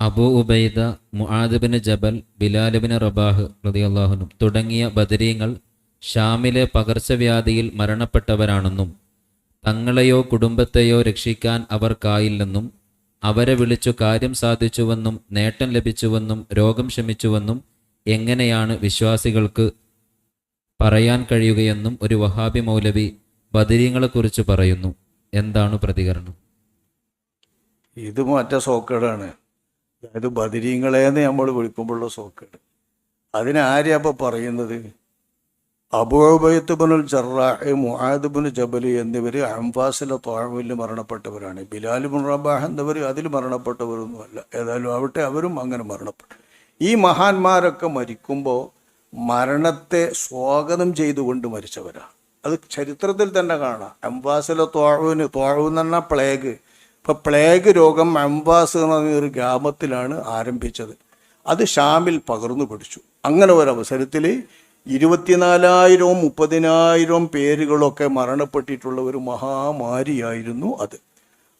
Abu Ubaida, Muadh bin ജബൽ, Bilal bin Rabah റളിയല്ലാഹു അൻഹു തുടങ്ങിയ ബദരീങ്ങൾ ഷാമിലെ പകർച്ചവ്യാധിയിൽ മരണപ്പെട്ടവരാണെന്നും തങ്ങളെയോ കുടുംബത്തെയോ രക്ഷിക്കാൻ അവർക്കായില്ലെന്നും അവരെ വിളിച്ചു കാര്യം സാധിച്ചുവെന്നും നേട്ടം ലഭിച്ചുവെന്നും രോഗം ശമിച്ചുവെന്നും എങ്ങനെയാണ് വിശ്വാസികൾക്ക് പറയാൻ കഴിയുകയെന്നും ഒരു വഹാബി മൗലവി ബദരീങ്ങളെക്കുറിച്ച് പറയുന്നു. എന്താണ് പ്രതികരണം? ഇത് മറ്റേ സോക്കേടാണ്. അതായത് ബദരീങ്ങളെന്ന് നമ്മൾ വിളിക്കുമ്പോഴുള്ള സോക്കേട്. അതിനാരെയാ അപ്പോൾ പറയുന്നത്? അബൂ ഉബൈദ ബിനുൽ ജറാഹ്, മുആദ് ബിൻ ജബൽ എന്നിവർ അംഫാസിലെ ത്വാഇഫിൽ മരണപ്പെട്ടവരാണ്. ബിലാൽ ബിൻ റബാഹ് എന്നിവർ അതിൽ മരണപ്പെട്ടവരൊന്നുമല്ല. ഏതായാലും ആവട്ടെ, അവരും അങ്ങനെ മരണപ്പെട്ടു. ഈ മഹാന്മാരൊക്കെ മരിക്കുമ്പോൾ മരണത്തെ സ്വാഗതം ചെയ്തുകൊണ്ട് മരിച്ചവരാണ്. അത് ചരിത്രത്തിൽ തന്നെ കാണാം. അംഫാസിലെ ത്വാഇഫ് എന്ന് പറഞ്ഞാൽ പ്ലേഗ്. ഇപ്പോൾ പ്ലേഗ് രോഗം അംഫാസ് എന്ന ഒരു ഗ്രാമത്തിലാണ് ആരംഭിച്ചത്. അത് ഷാമിൽ പകർന്നു പിടിച്ചു. അങ്ങനെ ഒരവസരത്തിൽ 24,000 30,000 പേരുകളൊക്കെ മരണപ്പെട്ടിട്ടുള്ള ഒരു മഹാമാരിയായിരുന്നു അത്.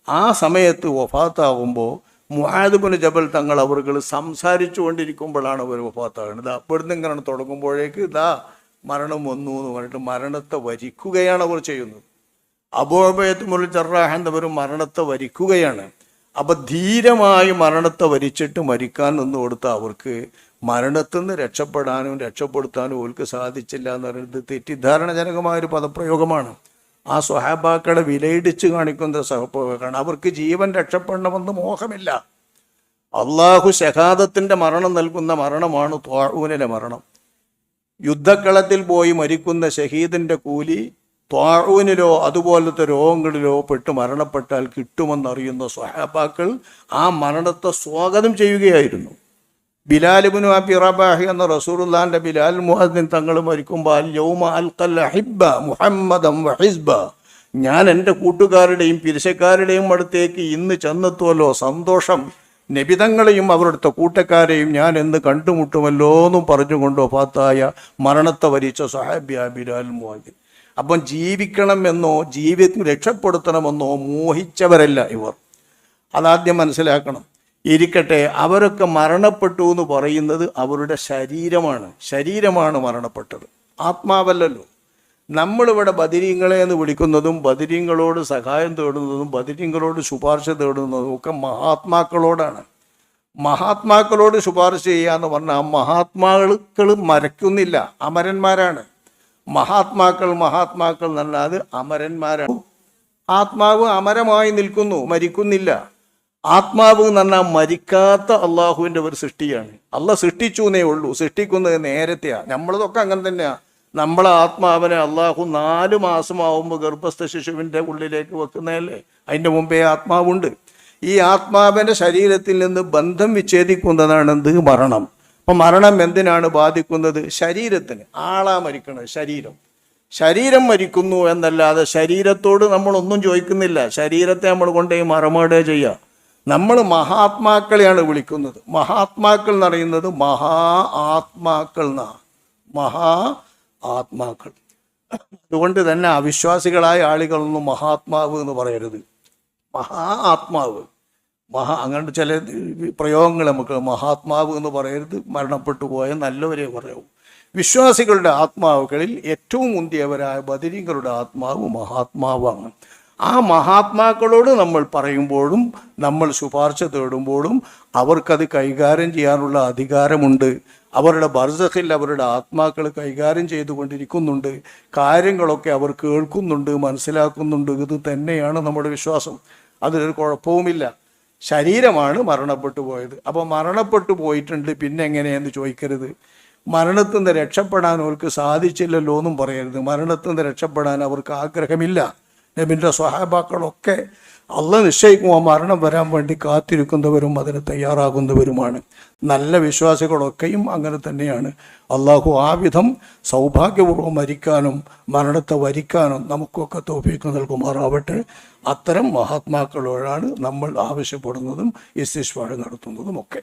ആ സമയത്ത് വഫാത്താകുമ്പോൾ മുആദ് ബിൻ ജബൽ തങ്ങൾ അവർ സംസാരിച്ചു കൊണ്ടിരിക്കുമ്പോഴാണ് അവർ വഫാത്താകുന്നത്. അപ്പോഴത്തെ ഇങ്ങനെ തുടങ്ങുമ്പോഴേക്ക് മരണം വന്നു എന്ന് പറഞ്ഞിട്ട് മരണത്തെ വരിക്കുകയാണ് അവർ ചെയ്യുന്നത്. അബൂ ഉബൈദ ബിനുൽ ജറാഹ് എന്നവർ മരണത്തെ വരിക്കുകയാണ്. അപ്പം ധീരമായി മരണത്തെ വരിച്ചിട്ട് മരിക്കാൻ നിന്ന് കൊടുത്ത അവർക്ക് മരണത്തിൽ നിന്ന് രക്ഷപ്പെടാനും രക്ഷപ്പെടുത്താനും അവർക്ക് സാധിച്ചില്ല എന്ന് പറയുന്നത് തെറ്റിദ്ധാരണജനകമായൊരു പദപ്രയോഗമാണ്. ആ സ്വഹാബാക്കളെ വിലയിടിച്ച് കാണിക്കുന്ന സഹപ്രയോഗമാണ്. അവർക്ക് ജീവൻ രക്ഷപ്പെടണമെന്ന് മോഹമില്ല. അള്ളാഹു ഷഹാദത്തിൻ്റെ മരണം നൽകുന്ന മരണമാണ് ത്വാഊനിലെ മരണം. യുദ്ധക്കളത്തിൽ പോയി മരിക്കുന്ന ഷഹീദിൻ്റെ കൂലി ത്വാഊനിലോ അതുപോലത്തെ രോഗങ്ങളിലോ പെട്ട് മരണപ്പെട്ടാൽ കിട്ടുമെന്നറിയുന്ന സ്വഹാബാക്കൾ ആ മരണത്തെ സ്വാഗതം ചെയ്യുകയായിരുന്നു. ബിലാൽ ഇബ്നു അബി റബാഹ് എന്ന റസൂലുള്ളാഹിന്റെ ബിലാൽ മുഅദ്ദിൻ തങ്ങൾ മരിക്കുമ്പോൾ യൗമ അൽഖൽ ഹിബ്ബ മുഹമ്മദൻ വഹിസ്ബ, ഞാൻ എൻ്റെ കൂട്ടുകാരുടെയും പിരിശക്കാരുടെയും അടുത്തേക്ക് ഇന്ന് ചെന്നെത്തുമല്ലോ, സന്തോഷം, നബിതങ്ങളെയും അവരുടെ കൂട്ടക്കാരെയും ഞാൻ എന്ന് കണ്ടുമുട്ടുമല്ലോ എന്നും പറഞ്ഞുകൊണ്ട് വഫാത്തായ മരണത്തെ വരിച്ച സ്വഹാബിയ ബിലാൽ മുഅദ്ദിൻ. അപ്പം ജീവിക്കണമെന്നോ ജീവിതത്തിൽ രക്ഷപ്പെടുത്തണമെന്നോ മോഹിച്ചവരല്ല ഇവർ. അതാദ്യം മനസ്സിലാക്കണം. ഇരിക്കട്ടെ, അവരൊക്കെ മരണപ്പെട്ടു എന്ന് പറയുന്നത് അവരുടെ ശരീരമാണ് മരണപ്പെട്ടത്, ആത്മാവല്ലല്ലോ. നമ്മളിവിടെ ബദരീങ്ങളെ എന്ന് വിളിക്കുന്നതും ബദരീങ്ങളോട് സഹായം തേടുന്നതും ബദരീങ്ങളോട് ശുപാർശ തേടുന്നതും ഒക്കെ മഹാത്മാക്കളോടാണ്. മഹാത്മാക്കളോട് ശുപാർശ ചെയ്യാന്ന് പറഞ്ഞാൽ മഹാത്മാക്കൾ മരയ്ക്കുന്നില്ല, അമരന്മാരാണ്. മഹാത്മാക്കൾ എന്നല്ലാതെ അമരന്മാരാണ്. ആത്മാവ് അമരമായി നിൽക്കുന്നു, മരിക്കുന്നില്ല. ആത്മാവ് എന്ന് പറഞ്ഞാൽ മരിക്കാത്ത അള്ളാഹുവിൻ്റെ ഒരു സൃഷ്ടിയാണ്. അള്ളാഹ് സൃഷ്ടിച്ചു എന്നേ ഉള്ളൂ, സൃഷ്ടിക്കുന്നത് നേരത്തെയാണ്. നമ്മളതൊക്കെ അങ്ങനെ തന്നെയാണ്. നമ്മളെ ആത്മാവിനെ അള്ളാഹു 4 മാസമാവുമ്പോൾ ഗർഭസ്ഥ ശിശുവിൻ്റെ ഉള്ളിലേക്ക് വെക്കുന്നതല്ലേ. അതിൻ്റെ മുമ്പേ ആത്മാവുണ്ട്. ഈ ആത്മാവിൻ്റെ ശരീരത്തിൽ നിന്ന് ബന്ധം വിച്ഛേദിക്കുന്നതാണ് എന്ത്? മരണം. അപ്പം മരണം എന്തിനാണ് ബാധിക്കുന്നത്? ശരീരത്തിന്. ആളാ മരിക്കുന്നത്, ശരീരം മരിക്കുന്നു എന്നല്ലാതെ ശരീരത്തോട് നമ്മളൊന്നും ചോദിക്കുന്നില്ല. ശരീരത്തെ നമ്മൾ കൊണ്ടുപോയി മറമേടേ ചെയ്യുക. നമ്മൾ മഹാത്മാക്കളെയാണ് വിളിക്കുന്നത്. മഹാത്മാക്കൾ എന്ന് പറയുന്നത് ആത്മാക്കൾ. അതുകൊണ്ട് തന്നെ അവിശ്വാസികളായ ആളുകളൊന്നും മഹാത്മാവ് എന്ന് പറയരുത്. ആത്മാവ് അങ്ങനെ ചില പ്രയോഗങ്ങൾ നമുക്ക് മഹാത്മാവ് എന്ന് പറയരുത്. മരണപ്പെട്ടു പോയ നല്ലവരെ പറയാവൂ. വിശ്വാസികളുടെ ആത്മാവുകളിൽ ഏറ്റവും മുന്തിയവരായ ബദരീങ്ങളുടെ ആത്മാവ് മഹാത്മാവാണ്. ആ മഹാത്മാക്കളോട് നമ്മൾ പറയുമ്പോഴും നമ്മൾ ശുപാർശ തേടുമ്പോഴും അവർക്കത് കൈകാര്യം ചെയ്യാനുള്ള അധികാരമുണ്ട്. അവരുടെ ബർസഖിൽ അവരുടെ ആത്മാക്കൾ കൈകാര്യം ചെയ്തുകൊണ്ടിരിക്കുന്നുണ്ട്. കാര്യങ്ങളൊക്കെ അവർ കേൾക്കുന്നുണ്ട്, മനസ്സിലാക്കുന്നുണ്ട്. ഇത് തന്നെയാണ് നമ്മുടെ വിശ്വാസം. അതിലൊരു കുഴപ്പവുമില്ല. ശരീരമാണ് മരണപ്പെട്ടു പോയത്. അപ്പോൾ മരണപ്പെട്ടു പോയിട്ടുണ്ട്, പിന്നെ എങ്ങനെയെന്ന് ചോദിക്കരുത്. മരണത്തിൽ നിന്ന് രക്ഷപ്പെടാൻ അവർക്ക് സാധിച്ചില്ലല്ലോ എന്നും പറയരുത്. മരണത്തിൽ നിന്ന് രക്ഷപ്പെടാൻ അവർക്ക് ആഗ്രഹമില്ല. നബിൻ്റെ സ്വഹാബാക്കളൊക്കെ അള്ളാഹ് നിശ്ചയിക്കുമ്പോൾ മരണം വരാൻ വേണ്ടി കാത്തിരിക്കുന്നവരും അതിന് തയ്യാറാകുന്നവരുമാണ്. നല്ല വിശ്വാസികളൊക്കെയും അങ്ങനെ തന്നെയാണ്. അള്ളാഹു ആ വിധം സൗഭാഗ്യപൂർവ്വം മരിക്കാനും മരണത്തെ വരിക്കാനും നമുക്കൊക്കെ തൗഫീഖ് നൽകുമാറാവട്ടെ. അത്തരം മഹാത്മാക്കളോടാണ് നമ്മൾ ആവശ്യപ്പെടുന്നതും ഇസ്തിഗ്ഫാർ നടത്തുന്നതും ഒക്കെ.